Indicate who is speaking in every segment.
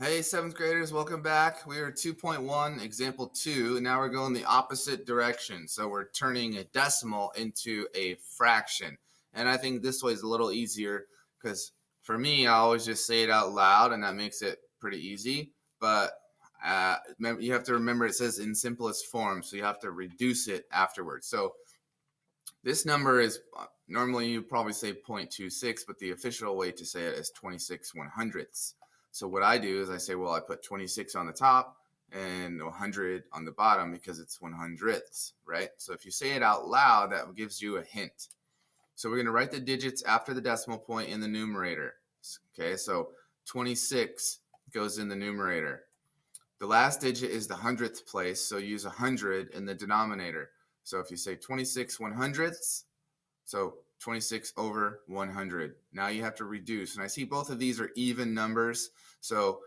Speaker 1: Hey, seventh graders, welcome back. We are 2.1, example 2, and now we're going the opposite direction. So we're turning a decimal into a fraction. And I think this way is a little easier because for me, I always just say it out loud, and that makes it pretty easy. But you have to remember it says in simplest form, so you have to reduce it afterwards. So this number is normally you probably say 0.26, but the official way to say it is 26/100ths. So what I do is I say, well, I put 26 on the top and 100 on the bottom because it's 100ths, right? So if you say it out loud, that gives you a hint. So we're going to write the digits after the decimal point in the numerator. Okay, so 26 goes in the numerator. The last digit is the hundredth place, so use 100 in the denominator. So if you say 26/100ths, so 26 over 100. Now you have to reduce. And I see both of these are even numbers. So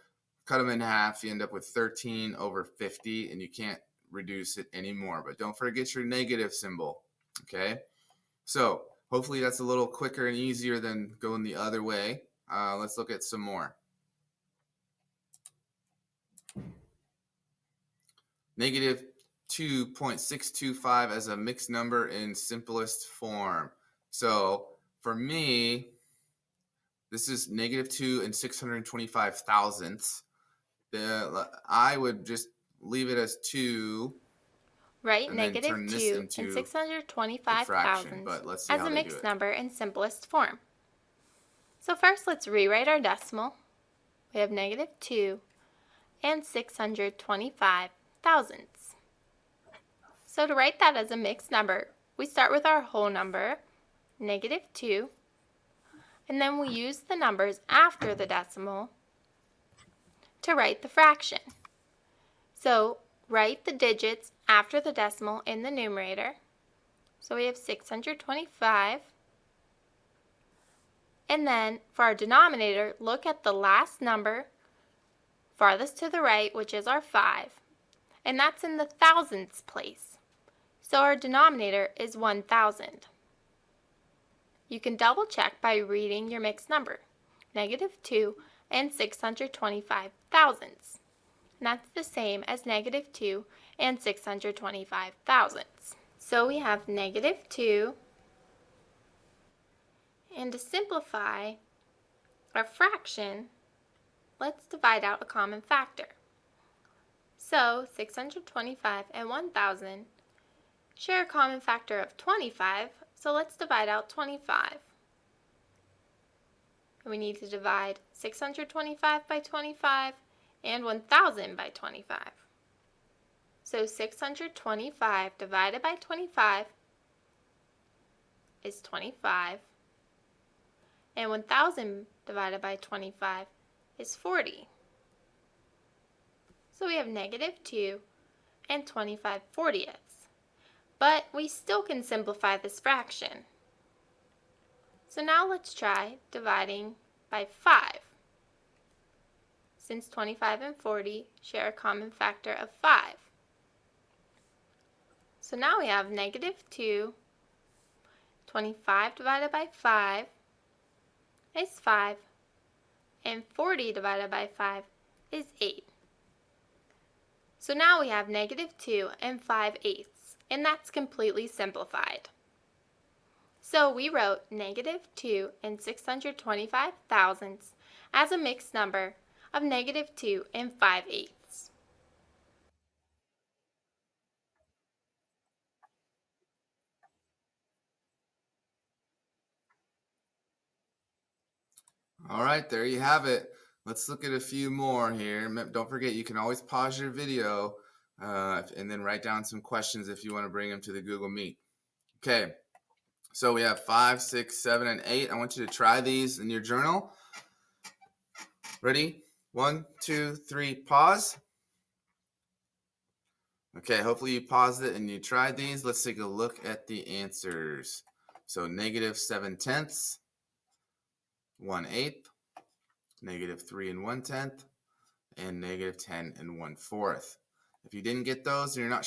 Speaker 1: cut them in half. You end up with 13 over 50, and you can't reduce it anymore. But don't forget your negative symbol. Okay. So hopefully that's a little quicker and easier than going the other way. Let's look at some more. Negative 2.625 as a mixed number in simplest form. So for me, this is negative 2 and 625 thousandths. I would just leave it as 2
Speaker 2: Write
Speaker 1: and then
Speaker 2: negative
Speaker 1: turn this
Speaker 2: 2 and
Speaker 1: into a
Speaker 2: 625
Speaker 1: fraction.
Speaker 2: thousandths
Speaker 1: But let's see
Speaker 2: as
Speaker 1: how
Speaker 2: a
Speaker 1: they do
Speaker 2: mixed
Speaker 1: it.
Speaker 2: number in simplest form. So first let's rewrite our decimal. We have negative 2 and 625 thousandths. So to write that as a mixed number, we start with our whole number, negative 2, and then we use the numbers after the decimal to write the fraction. So write the digits after the decimal in the numerator. So we have 625. And then for our denominator, look at the last number farthest to the right, which is our 5. And that's in the thousandths place. So our denominator is 1,000. You can double check by reading your mixed number, negative 2 and 625 thousandths. And that's the same as negative 2 and 625 thousandths. So we have negative 2. And to simplify our fraction, let's divide out a common factor. So 625 and 1,000 share a common factor of 25, so let's divide out 25. And we need to divide 625 by 25 and 1,000 by 25. So 625 divided by 25 is 25, and 1,000 divided by 25 is 40. So we have negative 2 and 25/40ths. But we still can simplify this fraction. So now let's try dividing by 5. Since 25 and 40 share a common factor of 5. So now we have negative 2, 25 divided by 5 is 5, and 40 divided by 5 is 8. So now we have negative 2 and 5/8, and that's completely simplified. So we wrote negative 2 and 625 thousandths as a mixed number of negative 2 and 5/8.
Speaker 1: All right, there you have it. Let's look at a few more here. Don't forget, you can always pause your video and then write down some questions if you want to bring them to the Google Meet. Okay, so we have 5, 6, 7, and 8. I want you to try these in your journal. Ready? 1, 2, 3, pause. Okay, hopefully you paused it and you tried these. Let's take a look at the answers. So negative 7/10, 1/8, negative 3 and 1/10, and negative 10 and 1/4. If you didn't get those and you're not